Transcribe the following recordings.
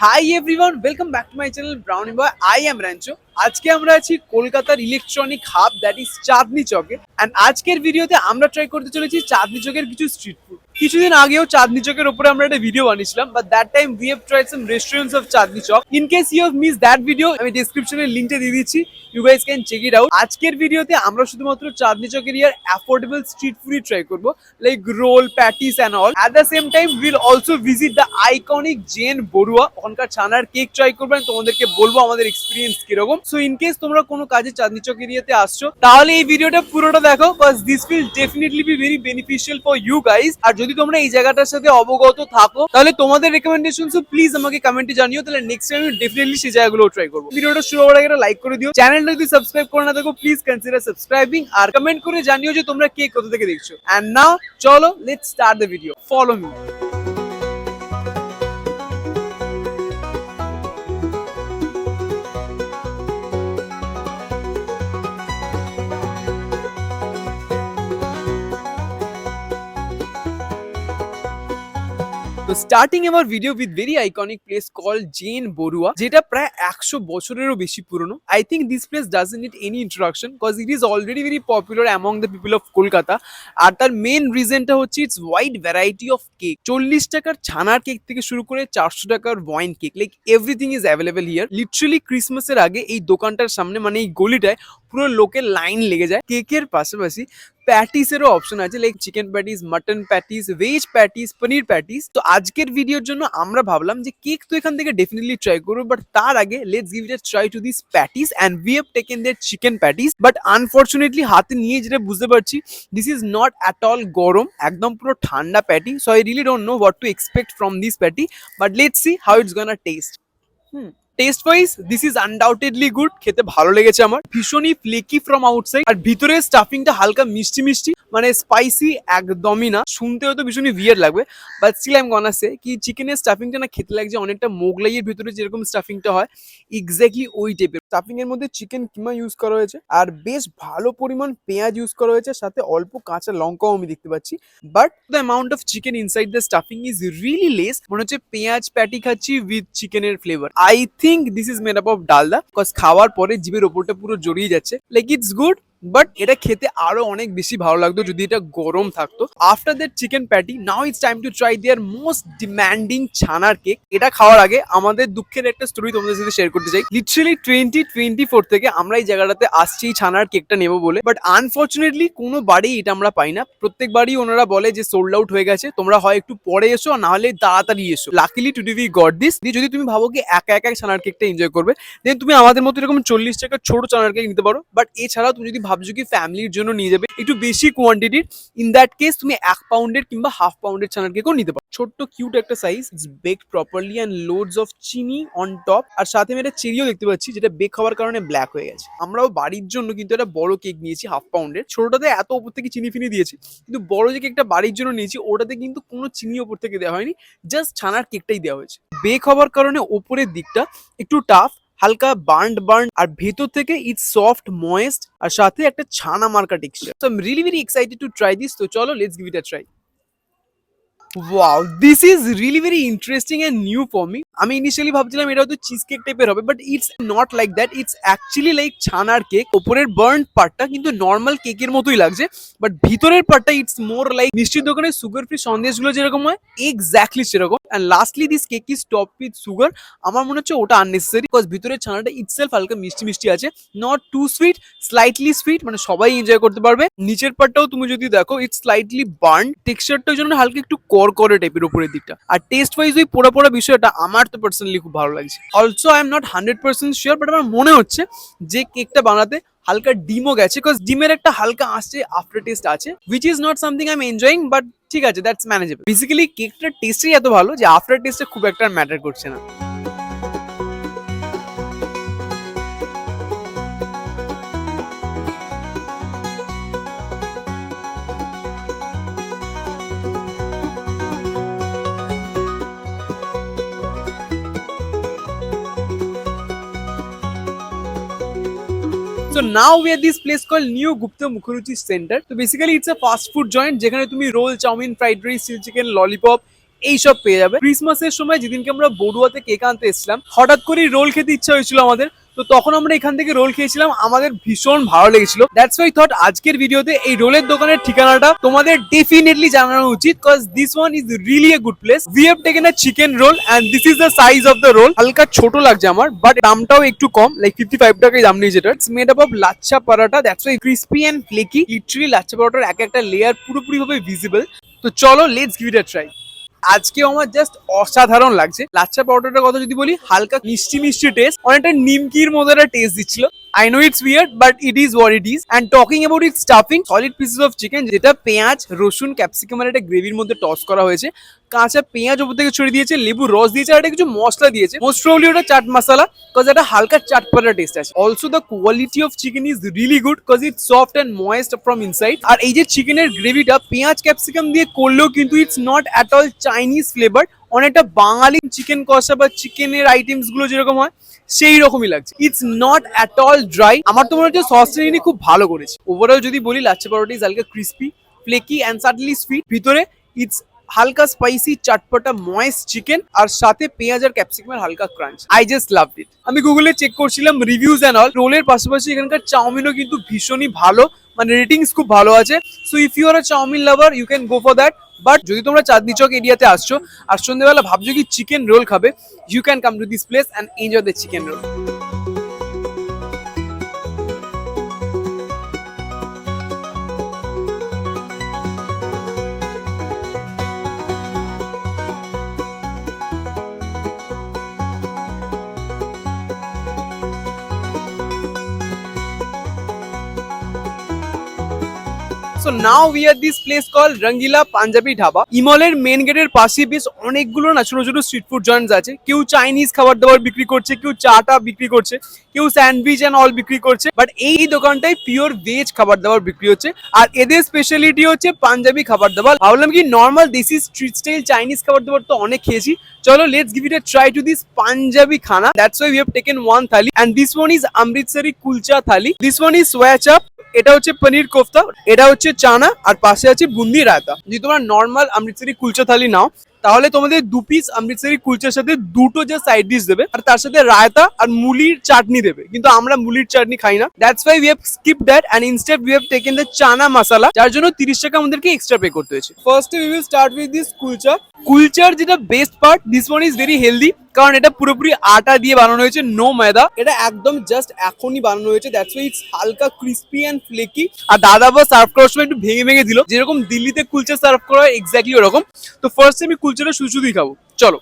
Hi everyone, welcome back to my channel brownie boy. I am Rancho. আজকে আমরা আছি কলকাতার ইলেকট্রনিক হাব, দ্যাট ইজ চাঁদনি চকে। And আজকের ভিডিওতে আমরা ট্রাই করতে চলেছি চাঁদনি চকের কিছু স্ট্রিট ফুড। কিছুদিন আগেও চাঁদনি চকের উপরে আমরা একটা ভিডিও বানিয়েছিলাম, but that time we have tried some restaurants of Chandni Chowk. In case you have miss that video, আমি ডেসক্রিপশনে লিংকটা দিয়ে দিচ্ছি, you guys can check it out. আজকের ভিডিওতে আমরা শুধুমাত্র চাঁদনি চকের ইয়ার অ্যাফোর্ডেবল স্ট্রিট ফুডই ট্রাই করবো, like roll, patties and all. At the same time will also visit the iconic Jain Barua. ওখানকার ছানার কেক ট্রাই করবেন, তোমাদেরকে বলবো আমাদের এক্সপিরিয়েন্স কিরকম। সো ইন কেস তোমরা কোনো কাজে চাঁদনি চক এরিয়াতে আসছো, তাহলে এই ভিডিওটা পুরোটা দেখো, বাস this will definitely be very beneficial for you guys. আর যদি তোমরা এই জায়গাটার সাথে অবগত থাকো, তাহলে তোমাদের রেকমেন্ডেশন প্লিজ আমাকে কমেন্টে জানিও, তাহলে নেক্সট টাইম ডেফিনেটলি সেই জায়গাগুলো ট্রাই করবো। ভিডিওটা শুরু হওয়ার আগে লাইক করে দিও, চ্যানেলটা যদি সাবস্ক্রাইব করে না থাকো প্লিজ কনসিডার সাবস্ক্রাইবিং, আর কমেন্ট করে জানিও যে তোমরা কে কোথা থেকে দেখছো। এন্ড নাও চলো let's start the video, follow me. তো স্টার্টিং আমার video with very iconic place call Jen Barua, যেটা প্রায় 100 বছরেরও বেশি পুরনো। I think this place doesn't need any introduction, cause it is already very popular among the people of Kolkata. আর তার main রিজনটা হচ্ছে it's wide variety of cake. 40 টাকার ছানার কেক থেকে শুরু করে 400 টাকার wine cake, like everything is available here. Literally ক্রিসমাসের আগে এই দোকানটার সামনে, মানে এই গলিটায় পুরো লোকের লাইন লেগে যায়। কেকের পাশাপাশি প্যাটিসেরও অপশন আছে, like chicken patties, mutton patties, veg patties, paneer patties. তো আজকের ভিডিওর জন্য আমরা ভাবলাম যে কেক তো এখান থেকে ডেফিনেটলি ট্রাই করবো, বাট তার আগে let's give it a try to this patties. And we have taken their chicken patties, but unfortunately হাতে নিয়ে যেটা বুঝতে পারছি, this is not at all গরম, একদম পুরো ঠান্ডা patty. So I really don't know what to expect from this patty, but let's see how it's gonna taste. Taste wise this is undoubtedly good, খেতে ভালো লেগেছে আমার। ভীষণই ফ্লেকি ফ্রম আউটসাইড, আর ভিতরে স্টাফিংটা হালকা মিষ্টি মিষ্টি, মানে স্পাইসি একদমই না। শুনতে হয়তো ভীষণই উইয়ার্ড লাগবে, but still I am gonna say কি চিকেনের স্টাফিংটা না খেতে লাগছে অনেকটা মোগলাইয়ের ভিতরে যেরকম স্টাফিংটা হয়, এক্স্যাক্টলি ওই টাইপের। স্টাফিং এর মধ্যে চিকেন কিমা ইউজ করা হয়েছে, আর বেশ ভালো পরিমাণ পেঁয়াজ ইউজ করা হয়েছে, সাথে অল্প কাঁচা লঙ্কাও আমি দেখতে পাচ্ছি। But the amount of chicken inside the stuffing is really less. মনে হচ্ছে পেঁয়াজ প্যাটি খাচ্ছি উইথ চিকেনের flavour. I think this is made up of Dalda, because খাওয়ার পরে জিভের ওপরটা পুরো জড়িয়ে যাচ্ছে। লাইক ইটস গুড, বাট এটা খেতে আরো অনেক বেশি ভালো লাগতো যদি এটা গরম থাকতো। After that chicken patty, now it's time to try their most demanding ছানার কেক। এটা খাওয়ার আগে আমাদের দুঃখের একটা স্টোরি তোমাদের সাথে শেয়ার করতে চাই। লিটারালি 2024 থেকে আমরা এই জায়গাটাতে আসছি ছানার কেকটা নেবো বলে, বাট আনফরচুনেটলি কোনো বাড়ি এটা আমরা পাই না। প্রত্যেক বাড়ি ওনারা বলে যে সোল্ড আউট হয়ে গেছে, তোমরা হয় একটু পরে এসো, না হলে তাড়াতাড়ি এসো। Luckily today we got this. যদি তুমি ভাবো কি একা একা ছানার কেকটা এনজয় করবে, দেন তুমি আমাদের মতো এরকম 40 টাকার ছোট ছানার কেক নিতে পারো। বাট এছাড়াও তুমি যদি ভাবছো কি ফ্যামিলির জন্য নিয়ে যাবে একটু বেশি কোয়ান্টিটির, ইন দ্যাট কেস তুমি 1 পাউন্ডের কিংবা হাফ পাউন্ডের ছানার কেকও নিতে পারো। ছোট্ট কিউট একটা size, it's baked properly and loads of chini on top. আর সাথে আমি একটা চেরিও দেখতে পাচ্ছি, যেটা বেক হওয়ার কারণে ব্ল্যাক হয়ে গেছে। আমরাও বাড়ির জন্য কিন্তু একটা বড় কেক নিয়েছি হাফ পাউন্ডের। ছোটটাতে এত উপর থেকে চিনি ফিনি দিয়েছি, কিন্তু বড় যে কেকটা বাড়ির জন্য নিয়েছি ওটাতে কিন্তু কোনো চিনি ওপর থেকে দেওয়া হয়নি, জাস্ট ছানার কেকটাই দেওয়া হয়েছে। বেক হওয়ার কারণে ওপরের দিকটা একটু টাফ, হালকা বার্ন, আর ভেতর থেকে ইটস সফট ময়েস্ট, আর সাথে একটা ছানা মার্কা texture. So I am really very excited to try this. তো চলো let's give it a try. Wow, this is really very interesting and new for me. আমি ইনিশিয়ালি ভাবছিলাম এটা হয়তো চিজ কেক টাইপের হবে, but it's not like that. It's actually like ছানার cake. ওপরের বার্ন পার্টটা কিন্তু নর্মাল কেকের মতোই লাগছে, বাট ভিতরের পার্টটা ইটস মোর লাইক মিষ্টির দোকানে সুগার ফ্রি সন্দেশগুলো যেরকম হয়, এক্স্যাক্টলি সেরকম। And lastly this cake is top with sugar. আমার মনে হচ্ছে ওটা আননেসেসারি, বিকজ ভিতরের ছানাটা ইটসেলফ হালকা মিষ্টি মিষ্টি আছে, not too sweet, slightly sweet, মানে সবাই এনজয় করতে পারবে। নিচের পার্টটাও তুমি যদি দেখো, ইটস স্লাইটলি বার্ন, টেক্সচারটার জন্য হালকা একটু করে টাইপের উপরের দিকটা। আর টেস্ট ওয়াইজ ওই পোড়া পোড়া বিষয়টা আমার তো পার্সোনালি খুব ভালো লাগছে। Also I am not 100% sure, but আমার মনে হচ্ছে যে কেকটা বানাতে হালকা ডিমও গেছে, বিকজ ডিমের একটা হালকা আসছে আফটার টেস্ট আছে, which is not something I am enjoying, but ঠিক আছে, দ্যাটস ম্যানেজেবল। বেসিক্যালি কেকটার টেস্টই এত ভালো যে আফটার টেস্টে খুব একটা ম্যাটার করছে না। So now we are this place called New Gupta Mukherjee Center. So basically it's a fast food joint যেখানে তুমি roll, chow mein, fried rice, chilli chicken, lollipop এইসব পেয়ে যাবে। ক্রিসমাসের সময় যেদিনকে আমরা বড়ুয়াতে কেক আনতে এসেছিলাম, হঠাৎ করে রোল খেতে ইচ্ছা হয়েছিল আমাদের, তো তখন আমরা এখান থেকে রোল খেয়েছিলাম, আমাদের ভীষণ ভালো লেগেছিল। দ্যাটস ওয়াই থট আজকের ভিডিওতে এই রোলের দোকানের ঠিকানাটা তোমাদের ডেফিনেটলি জানানো উচিত, cause this one is really a good place. We have taken a chicken roll and this is the size of the roll. হালকা ছোট লাগছে আমার, বাট দামটাও একটু কম, লাইক 55 টাকাই দাম নিয়েছে এটা। It's made up of lachha paratha, that's why crispy and flaky. Literally lachha পরাঠার এক একটা লেয়ার পুরোপুরি ভাবে ভিজিবল। তো চলো let's give it a try. আজকেও আমার জাস্ট অসাধারণ লাগছে। লাচ্ছা পরোটাটার কথা যদি বলি, হালকা মিষ্টি মিষ্টি টেস্ট, অনেকটা নিমকির মতো একটা টেস্ট দিচ্ছিল। I know it's weird, but it is what it is. And talking about its stuffing, solid pieces of chicken, যেটা পেঁয়াজ, রসুন, ক্যাপসিকাম আর একটা গ্রেভির মধ্যে টস করা হয়েছে। কাঁচা পেঁয়াজ উপর থেকে ছড়িয়ে দিয়েছে, লেবু রস দিয়েছে আর একটা কিছু মশলা দিয়েছে। মোস্ট প্রবাবলি ওটা চাট মশলা, কজ একটা হালকা চাটপাটা টেস্ট আছে। Also the quality of chicken is really good, cause it's soft and moist from inside. আর এই যে চিকেনের গ্রেভিটা পেঁয়াজ ক্যাপসিকাম দিয়ে করলেও কিন্তু it's not at all Chinese flavour, অনেকটা বাঙালি চিকেন কষা বা চিকেনের আইটেমস গুলো যেরকম হয় সেই রকমই লাগছে। It's not at all dry. আমার তো মনে হচ্ছে সসটা নিয়ে খুব ভালো করেছে। ওভারঅল যদি বলি, লাচ্ছা পরোটা ইজ হালকা crispy, flaky and suddenly sweet. ভিতরে ইটস হালকা স্পাইসি চাটপাটা ময়েস্ট চিকেন, আর সাথে পেঁয়াজ আর ক্যাপসিকামের হালকা crunch. I just loved it. আমি গুগলে চেক করছিলাম রিভিউজ এন্ড অল। রোলের পাশাপাশি এখানকার চাউমিনও কিন্তু ভীষণই ভালো, মানে রেটিংস খুব ভালো আছে। So if you are a chow mein lover you can go for that. But যদি তোমরা চাঁদনি চক এরিয়াতে আসছো আর সন্ধ্যেবেলা ভাবছো কি চিকেন রোল খাবে, you can come to this place and enjoy the chicken roll. So now we are this place called Rangila Punjabi Dhaba. ইমলের main গেটের পাশে বেশ অনেকগুলো না ছোট ছোট স্ট্রিট ফুড জয়েন্টস আছে। কেউ চাইনিজ খাবার দাবার বিক্রি করছে, কেউ চাটা বিক্রি করছে, কেউ স্যান্ডউইচ এন্ড অল বিক্রি করছে। বাট এই দোকানটায় পিওর ভেজ খাবার দাবার বিক্রি হচ্ছে, আর এদের স্পেশালিটি হচ্ছে পাঞ্জাবি খাবার দাবার। ভাবলাম কি নর্মাল দেশি স্ট্রিট স্টাইল চাইনিজ খাবার দাবার তো অনেক খেয়েছি, চলো let's give it a try to this Punjabi খানা। That's why we have taken one thali and this one is Amritsari kulcha thali, this one is soya chaap, এটা হচ্ছে পনির কোফতা, এটা হচ্ছে চানা, আর পাশে আছে বুন্দি রায়তা। যদি তোমরা নর্মাল অমৃতসরি কুলচা থালি নাও তাহলে তোমাদের 2 পিস অমৃতসরি কুলচার সাথে দুটো যে সাইড ডিশ দেবে, আর তার সাথে রায়তা আর মুলির চাটনি দেবে, কিন্তু আমরা মুলির চাটনি খাই না। That's why we have skip that and instead we have taken the chana masala, যার জন্য 30 টাকা আমাদেরকে এক্সট্রা পে করতে হয়েছে। First we will start with this kulcha. কুলচার যেটা best part, this one is very healthy, কারণ এটা পুরোপুরি আটা দিয়ে বানানো হয়েছে, নো ময়দা। এটা একদম জাস্ট এখনই বানানো হয়েছে, দ্যাটস ওয়াই ইটস হালকা ক্রিস্পি এন্ড ফ্লেকি। আর দাদা বা সার্ভ করার সময় একটু ভেঙে ভেঙে দিল, যেরকম দিল্লিতে কুলচা সার্ভ করা হয় এক্স্যাক্টলি ওরকম। তো ফার্স্ট আমি কুলচাটা শুধুই খাবো, চলো।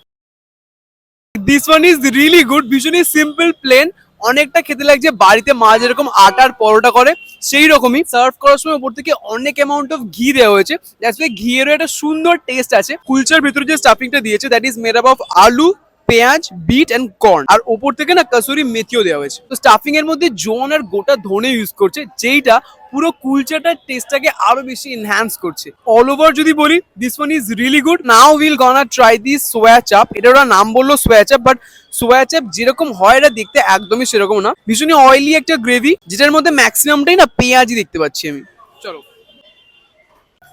This one is really good, ভীষণই সিম্পল প্লেন, অনেকটা খেতে লাগছে বাড়িতে মা যেরকম আটার পরোটা করে সেই রকমই। সার্ভ করার সময় উপর থেকে অনেক অ্যামাউন্ট অফ ঘি দেওয়া হয়েছে, দ্যাটস ওয়াই ঘিয়েরও একটা সুন্দর টেস্ট আছে। কুলচার ভিতরে যে স্টাফিংটা দিয়েছে that is made up of আলু, পেঁয়াজ, বিট এন্ড কর্ন, আর ওপর থেকে না কাসুরি মেথিও দেওয়া হয়েছে। তো স্টাফিং এর মধ্যে জোন আর গোটা ধনে ইউজ করছে, যেইটা পুরো কুলচাটার টেস্টটাকে আরো বেশি এনহ্যান্স করছে। অল ওভার যদি বলি, this one is really good. Now will gonna try this soya chaap. এটা ওরা নাম বললো সোয়া চাপ, বাট সোয়া চাপ যেরকম হয় এটা দেখতে একদমই সেরকম না। ভীষণই অয়েলি একটা গ্রেভি, যেটার মধ্যে ম্যাক্সিমামটাই না পেঁয়াজই দেখতে পাচ্ছি আমি। চলো,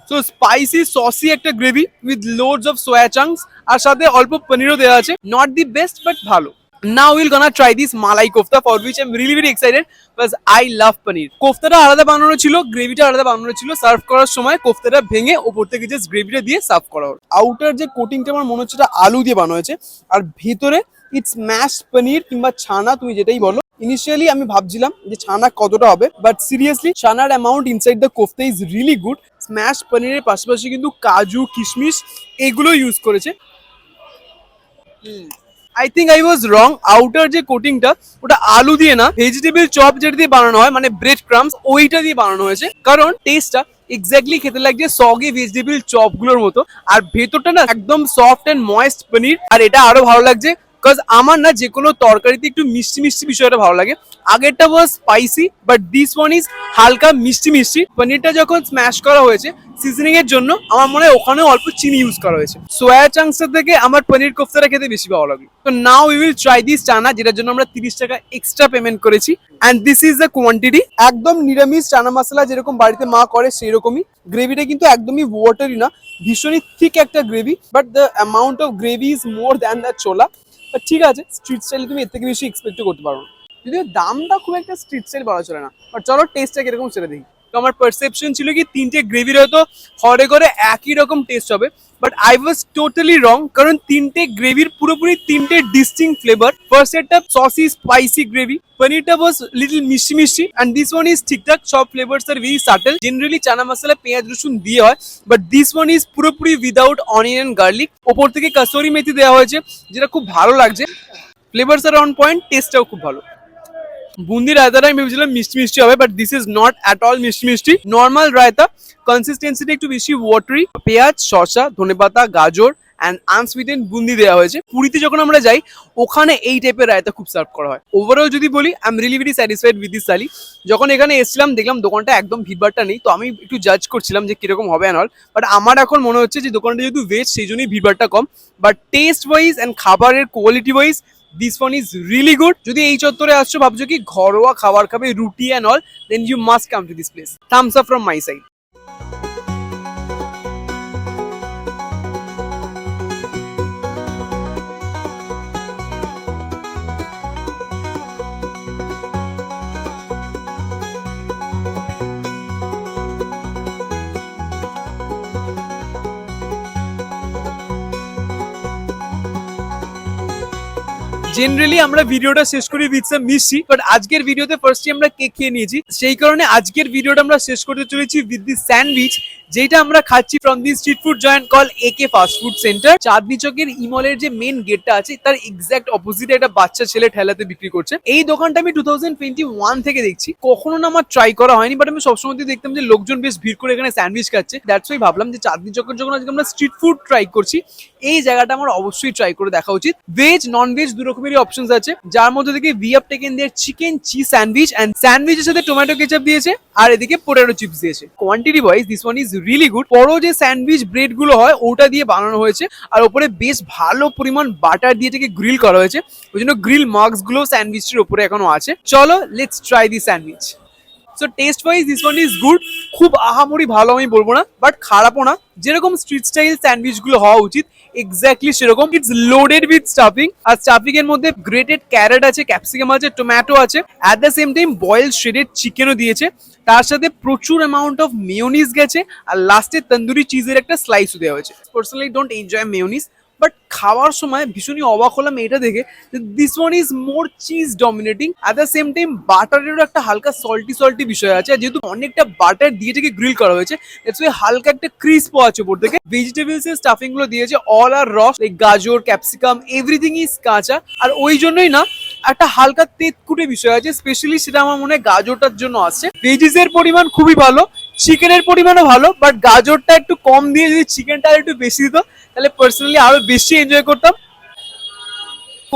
সো স্পাইসি সসি একটা gravy with loads of soya chunks, আর সাথে অল্প পনিরও দেওয়া আছে। নট দি বেস্ট বাট ভালো। Now we'll gonna try this malai kofta, for which I'm really very excited because I love paneer. কোফতাটা আলাদা বানানো ছিল, গ্রেভিটা আলাদা বানানো ছিল। সার্ভ করার সময় কোফতাটা ভেঙে ওপর থেকে জাস্ট গ্রেভিটা দিয়ে সার্ভ করা হলো। আউটার যে কোটিংটা আমার মনে হচ্ছে এটা আলু দিয়ে বানানো হয়েছে, আর ভিতরে ইটস ম্যাশ পনির কিংবা ছানা, তুমি যেটাই বলো। ইনিশিয়ালি আমি ভাবছিলাম যে ছানা কতটা হবে, বাট সিরিয়াসলি ছানার amount inside the kofta is really good. Smash পনিরের পাশাপাশি কিন্তু কাজু, কিশমিশ এগুলো ইউজ করেছে। I think I was wrong. Outer যে কোটিংটা ওটা আলু দিয়ে না, ভেজিটেবল চপ যেটা দিয়ে বানানো হয়, মানে ব্রেড ক্রামস, ওইটা দিয়ে বানানো হয়েছে। কারণ টেস্টটা এক্স্যাক্টলি খেতে লাগছে সগে ভেজিটেবল চপ গুলোর মতো, আর ভেতরটা না একদম সফট এন্ড ময়েস্ট পনির। আর এটা আরো ভালো লাগছে কজ আমার না যে কোনো তরকারিতে একটু মিষ্টি মিষ্টি বিষয়টা ভালো লাগে। আগেরটা was spicy, but this one is হালকা মিষ্টি মিষ্টি। পনিরটা যখন স্ম্যাশ করা হয়েছে সিজনিং এর জন্য আমার মনে হয় ওখানে অল্প চিনি ইউজ করা হয়েছে। সোয়া চাংসের থেকে আমার পনির কোফতাটা খেতে বেশি ভালো লাগলো। তো now we will try this chana, যেটার জন্য আমরা 30 টাকা এক্সট্রা পেমেন্ট করেছি। And this is the quantity. একদম নিরামিষ চানা মশলা যেরকম বাড়িতে মা করে সেই রকমই। গ্রেভিটা কিন্তু একদমই ওয়াটারি না, ভীষণই থিক একটা gravy, but the amount of gravy is more than the ছোলা। বাট ঠিক আছে, স্ট্রিট স্টাইলে তুমি এর থেকে বেশি এক্সপেক্ট করতে পারো না, যদিও দামটা খুব একটা স্ট্রিট স্টাইল বলা চলে না। বাট চলো টেস্টটা কিরকম সেটা দেখি। তো আমার পারসেপশন ছিল কি তিনটে গ্রেভির হয়তো হরে করে একই রকম টেস্ট হবে, বাট আই ওয়াজ টোটালি রং। কারণ তিনটে গ্রেভির পুরোপুরি তিনটে ডিস্টিংক্ট ফ্লেভার। ফার্স্ট একটা সসি স্পাইসি গ্রেভি, পনিরটা ওয়াজ লিটল মিষ্টি মিষ্টি, অ্যান্ড দিস ওয়ান ইজ ঠিকঠাক, সব ফ্লেভার্স আর very subtle. Generally chana masala পেঁয়াজ রসুন দিয়ে হয়, বাট দিস ওয়ান ইজ পুরোপুরি উইদাউট অনিয়ন অ্যান্ড গার্লিক। ওপর থেকে কাসুরি মেথি দেওয়া হয়েছে, যেটা খুব ভালো লাগছে। ফ্লেভার্স আর অন পয়েন্ট, টেস্টটাও খুব ভালো। বুন্দি রায়তাটা আমি ভেবেছিলাম মিষ্টি মিষ্টি হবে, but this is not at all মিষ্টি মিষ্টি, নর্মাল রায়তা। কনসিস্টেন্সিটা একটু বেশি ওয়াটারি। পেঁয়াজ, শসা, ধনেপাতা, গাজর অ্যান্ড আনসুইটেন্ড বুন্দি দেওয়া হয়েছে। পুরীতে যখন আমরা যাই ওখানে এই টাইপের রায়তা খুব সার্ভ করা হয়। ওভারঅল যদি বলি, I am really very satisfied with this thali. যখন এখানে এসেছিলাম দেখলাম দোকানটা একদম ভিড়ভাড়টা নেই, তো আমি একটু জাজ করছিলাম যে কিরকম হবে অ্যান্ড অল। বাট আমার এখন মনে হচ্ছে যে দোকানটা যেহেতু ভেজ সেই জন্যই ভিড়ভাড়টা কম, বাট টেস্ট ওয়াইজ অ্যান্ড খাবারের quality wise this one is really good. যদি এই চত্বরে আসছো ভাবছো কি ঘরোয়া খাবার খাবে, roti and all, then you must come to this place. Thumbs up from my side. Generally আমরা ভিডিওটা শেষ করি উইথ সাম মিষ্টি, বাট আজকের ভিডিওতে ফার্স্টে আমরা কেক খেয়ে নিয়েছি, সেই কারণে আজকের ভিডিওটা আমরা শেষ করতে চলেছি উইথ দি স্যান্ডউইচ, যেটা আমরা খাচ্ছি from the street food joint call একে ফাস্ট ফুড সেন্টার। চাঁদনি চকের ইমলের যে মেন গেটটা আছে তার এক্স্যাক্ট অপোজিটে একটা বাচ্চা ছেলে ঠেলাতে বিক্রি করছে। এই দোকানটা আমি 2021 থেকে দেখছি, কখনো না আমার ট্রাই করা হয়নি, বাট আমি সবসময় দেখতাম যে লোকজন বেশ ভিড় করে এখানে স্যান্ডউইচ খাচ্ছে। দ্যাটস ওয়াই ভাবলাম যে চাঁদনি চকের যখন আজকে আমরা স্ট্রিট ফুড ট্রাই করছি, এই জায়গাটা আমার অবশ্যই ট্রাই করে দেখা উচিত। ভেজ নন ভেজ দু রকমেরই অপশনস আছে, যার মধ্যে থেকে we have taken their chicken cheese sandwich, and স্যান্ডউইচের সাথে টমেটো কেচাপ দিয়েছে আর এদিকে পোটেটো চিপস দিয়েছে। Quantity wise this one is really good. বড় যে স্যান্ডউইচ ব্রেড গুলো হয় ওটা দিয়ে বানানো হয়েছে, আর ওপরে বেশ ভালো পরিমাণ বাটার দিয়ে এটাকে গ্রিল করা হয়েছে, ওই জন্য গ্রিল মার্কস গুলো স্যান্ডউইচের উপরে এখনো আছে। চলো let's try the sandwich. So test wise this one is good. খুব আহামরি ভালো আমি বলবো না, বাট খারাপও না। যেরকম স্ট্রিট স্টাইল স্যান্ডউইচ গুলো হওয়া উচিত এক্স্যাক্টলি সেরকম। ইটস লোডেড উইথ স্টাফিং, আর স্টাফিং এর মধ্যে গ্রেটেড ক্যারেট আছে, ক্যাপসিকাম আছে, টমেটো আছে, at the same time boiled shredded চিকেনও দিয়েছে। তার সাথে প্রচুর অ্যামাউন্ট অফ মেয়োনিজ গেছে, আর লাস্টে তন্দুরি চিজের একটা স্লাইসও দেওয়া হয়েছে। Personally don't enjoy mayonnaise, but খাওয়ার সময় ভীষণই অবাক হলাম এটা দেখে, this one is more cheese dominating. At the same time বাটারেরও একটা হালকা সল্টি সল্টি বিষয় আছে, আর যেহেতু অনেকটা বাটার দিয়ে এটাকে গ্রিল করা হয়েছে, দ্যাটস ওয়াই হালকা একটা ক্রিস্পও আছে উপর থেকে। ভেজিটেবলস এর স্টাফিং গুলো দিয়েছে, অল আর রস, লাইক গাজর, ক্যাপসিকাম, এভরিথিং ইজ কাঁচা, আর ওই জন্যই না একটা হালকা তেতকুটে বিষয় আছে, স্পেশালি সেটা আমার মনে হয় গাজরটার জন্য আসছে। ভেজিস এর পরিমাণ খুবই ভালো, চিকেনের পরিমাণও ভালো, বাট গাজরটা একটু কম দিয়ে যদি চিকেনটা একটু বেশি দিত তাহলে পার্সোনালি আরো বেশি এনজয় করতাম।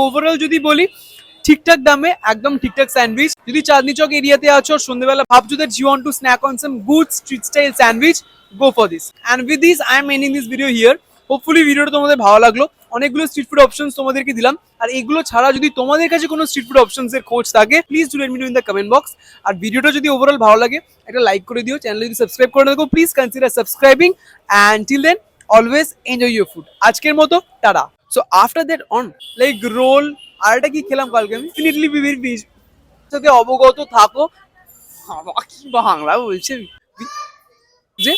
ওভারঅল যদি বলি ঠিকঠাক দামে একদম ঠিকঠাক স্যান্ডউইচ। যদি চাঁদনি চক এরিয়াতে আছো, সন্ধ্যেবেলা ভাবছো that you want to snack on some good street style sandwich, go for this. And with this I am ending this video here. Hopefully ভিডিওটা তোমাদের ভালো লাগলো। অনেকগুলো স্ট্রিট ফুড অপশনস তোমাদেরকে দিলাম, আর এগুলো ছাড়া যদি তোমাদের কাছে কোনো স্ট্রিট ফুড অপশনস এর খোঁজ থাকে please do let me know in the comment box. আর ভিডিওটা যদি ওভারঅল ভালো লাগে একটা লাইক করে দিও, চ্যানেল যদি সাবস্ক্রাইব করে দেখো please consider subscribing, and till then always enjoy your food. আজকের মতো টাটা। So after that on like roll আর এটা কি খেলাম কালকে আমি, ডেফিনেটলি বিবির বীজ সাথে অবগত থাকো। কি বাংলা বলছে যে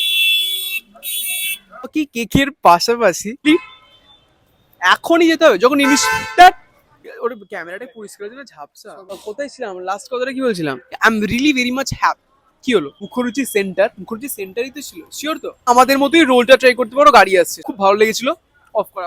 কি কেকের পাশাপাশি এখনই যেতে হবে যখন ইনস্টার ওর ক্যামেরাটা পরিষ্কার জন্য ঝাপসা। কোথায় ছিলাম লাস্ট কথাটা কি বলছিলাম? I am really very much happy. কি হলো? মুখরুচি সেন্টার, মুখরুচি সেন্টারই তো ছিল, শিওর তো? আমাদের মতোই রোলটা ট্রাই করতে পারো, গাড়ি আসছে, খুব ভালো লেগেছিল। অফ করা।